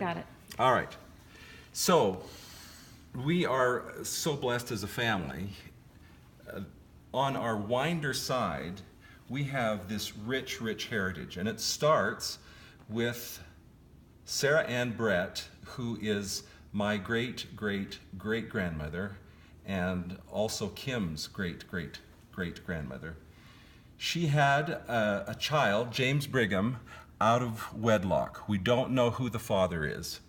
Got it. All right. So we are so blessed as a family. On our Wynder side, we have this rich, rich heritage, and it starts with Sarah Ann Brett, who is my great-great-great-grandmother, and also Kim's great-great-great-grandmother. She had a child, James Brigham, out of wedlock. We don't know who the father is.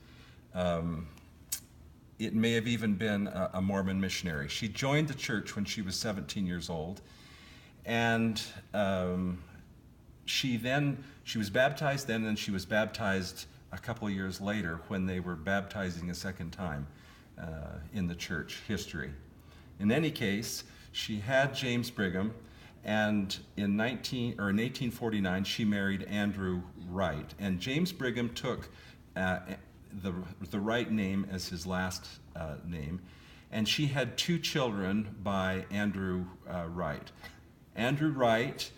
It may have even been a Mormon missionary. She joined the church when she was 17 years old, and she was baptized then, and she was baptized a couple of years later when they were baptizing a second time in the church history. In any case, she had James Brigham, and in 1849 she married Andrew Wright, and James Brigham took the Wright name as his last name, and she had 2 children by Andrew Wright. Andrew Wright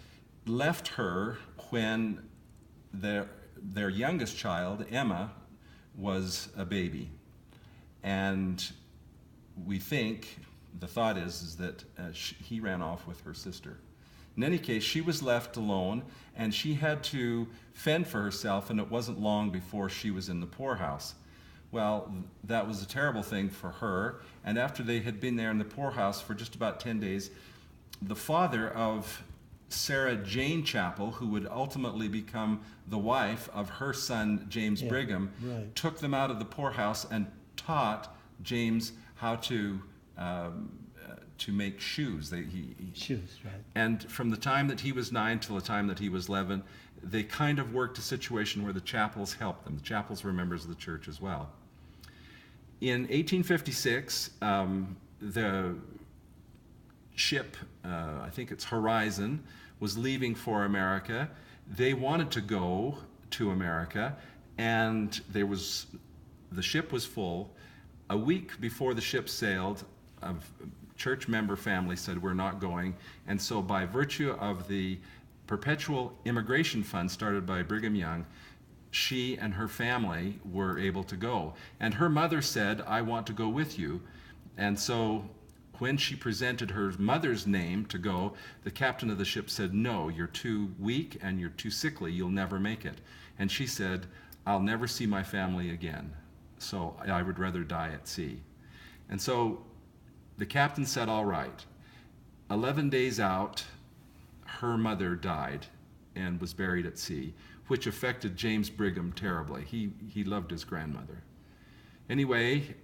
left her when their youngest child, Emma, was a baby, and we think, the thought is that he ran off with her sister. In any case, she was left alone, and she had to fend for herself, and it wasn't long before she was in the poorhouse. Well, that was a terrible thing for her, and after they had been there in the poorhouse for just about 10 days, the father of Sarah Jane Chapel, who would ultimately become the wife of her son James Brigham, took them out of the poorhouse and taught James how to make shoes. Shoes, right. And from the time that he was 9 till the time that he was 11, they kind of worked a situation where the chapels helped them. The chapels were members of the church as well. In 1856, the ship, I think it's Horizon, was leaving for America. They wanted to go to America, and the ship was full. A week before the ship sailed, a church member family said, "We're not going." And so by virtue of the perpetual immigration fund started by Brigham Young, she and her family were able to go. And her mother said, "I want to go with you." And so when she presented her mother's name to go, the captain of the ship said, "No, you're too weak and you're too sickly. You'll never make it." And she said, "I'll never see my family again, so I would rather die at sea." And so the captain said, "All right." 11 days out, her mother died and was buried at sea, which affected James Brigham terribly. He loved his grandmother. Anyway,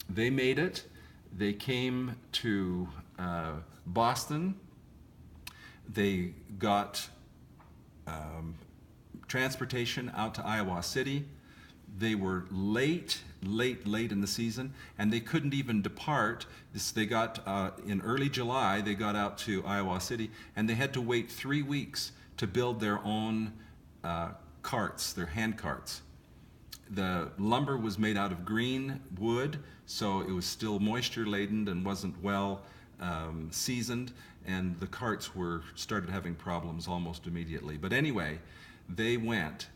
they made it. They came to Boston. They got transportation out to Iowa City. They were late in the season, and they couldn't even depart. They got, in early July, they got out to Iowa City, and they had to wait 3 weeks to build their own carts, their hand carts. The lumber was made out of green wood, so it was still moisture laden and wasn't well seasoned, and the carts started having problems almost immediately. But anyway, they went,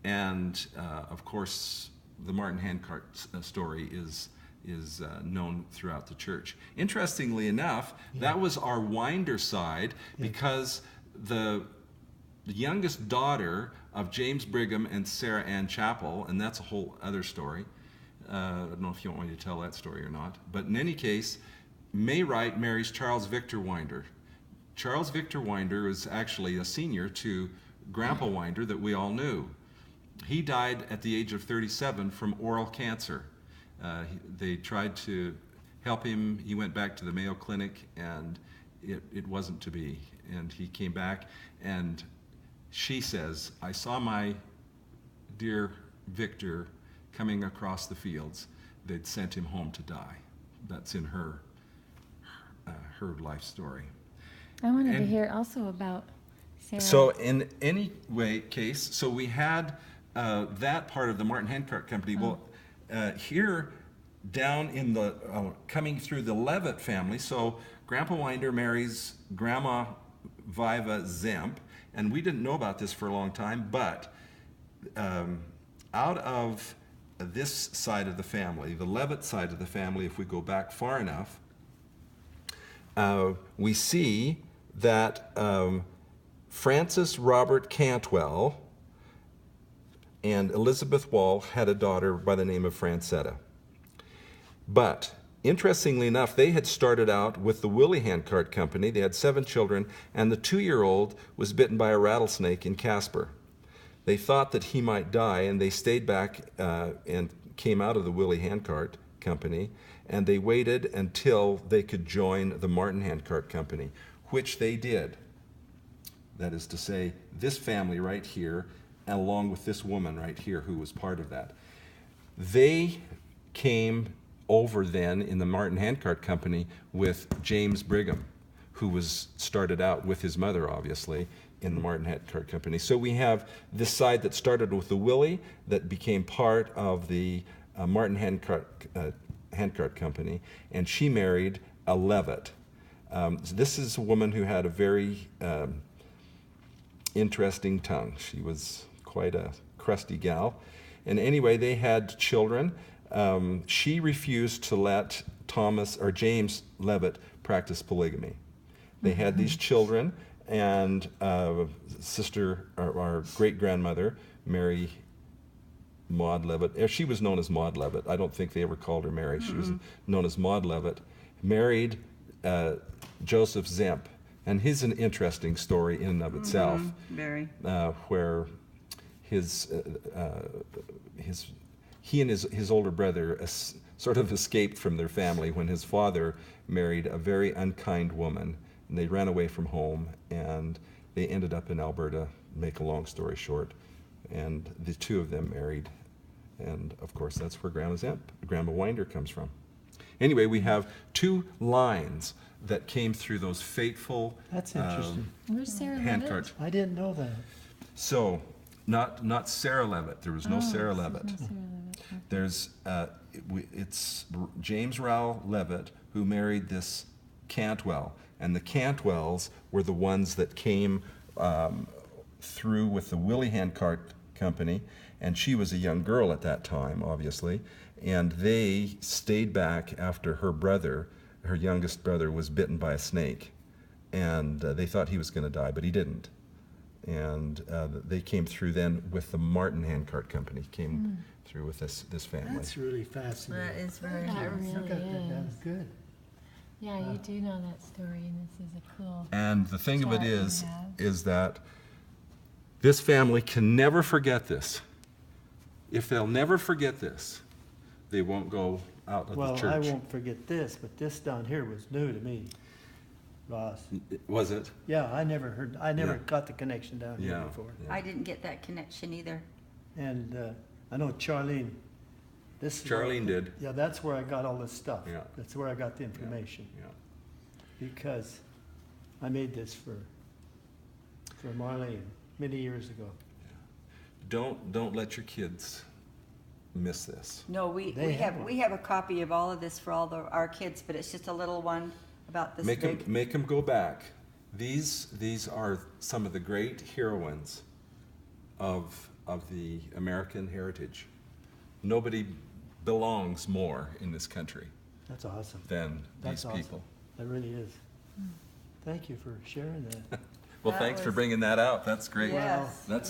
and of course the Martin handcart story is known throughout the church. Interestingly enough, that was our Wynder side, because the youngest daughter of James Brigham and Sarah Ann Chapel, and that's a whole other story. I don't know if you want me to tell that story or not. But in any case, May Wright marries Charles Victor Wynder. Charles Victor Wynder was actually a senior to Grandpa Wynder that we all knew. He died at the age of 37 from oral cancer. They tried to help him. He went back to the Mayo Clinic, and it wasn't to be. And he came back, and she says, "I saw my dear Victor coming across the fields. They'd sent him home to die." That's in her life story. I wanted to hear also about Sarah. So in any case, so we had that part of the Martin Handcart Company. Well, here down in the, coming through the Levitt family, so Grandpa Wynder marries Grandma Viva Zemp, and we didn't know about this for a long time, but out of this side of the family, the Levitt side of the family, if we go back far enough, we see that Francis Robert Cantwell and Elizabeth Wall had a daughter by the name of Francetta. But interestingly enough, they had started out with the Willie Handcart Company. They had 7 children, and the 2-year-old was bitten by a rattlesnake in Casper. They thought that he might die, and they stayed back and came out of the Willie Handcart Company, and they waited until they could join the Martin Handcart Company, which they did. That is to say, this family right here, along with this woman right here who was part of that. They came over then in the Martin Handcart Company with James Brigham, who was started out with his mother, obviously, in the Martin Handcart Company. So we have this side that started with the Willie, that became part of the Martin Handcart Company, and she married a Levitt. This is a woman who had a very interesting tongue. She was quite a crusty gal. And anyway, they had children. She refused to let James Levitt practice polygamy. They had these children, and sister, our great-grandmother, Mary Maud Levitt, she was known as Maud Levitt. I don't think they ever called her Mary. She was known as Maud Levitt, married Joseph Zemp. And he's an interesting story in and of itself, Very. where he and his older brother sort of escaped from their family when his father married a very unkind woman, and they ran away from home, and they ended up in Alberta, make a long story short, and the 2 of them married, and of course that's where Grandma Wynder comes from. Anyway, we have 2 lines that came through those fateful That's interesting. Where's Sarah Handcart. I didn't know that. So, not Sarah Levitt. There was no Sarah this is Levitt. not Sarah Levitt. Okay. There's it's James Rowell Levitt who married this Cantwell, and the Cantwells were the ones that came through with the Willie Handcart Company, and she was a young girl at that time, obviously, and they stayed back after her youngest brother was bitten by a snake, and they thought he was going to die, but he didn't. And they came through then with the Martin Handcart Company, came through with this family. That's really fascinating. That is very That nice. really That's is. good. Yeah, you do know that story, and this is a cool. And the thing of it chart you is have. that this family can never forget this. If they'll never forget this, they won't go out of Well, the church. I won't forget this, but this down here was new to me, Ross. Was it? Yeah, I never Yeah. got the connection down here Yeah. before. I didn't get that connection either. And I know Charlene, this is Charlene did. Yeah, that's where I got all this stuff. Yeah. That's where I got the information. Yeah. Because I made this for Marlene many years ago. Don't let your kids miss this. No, we have a copy of all of this for our kids, but it's just a little one about this big. Make them go back. These are some of the great heroines of the American heritage. Nobody belongs more in this country That's awesome. than That's these awesome. people. That really is. Thank you for sharing that. Well, That thanks for was- bringing that out. That's great. Yes. That's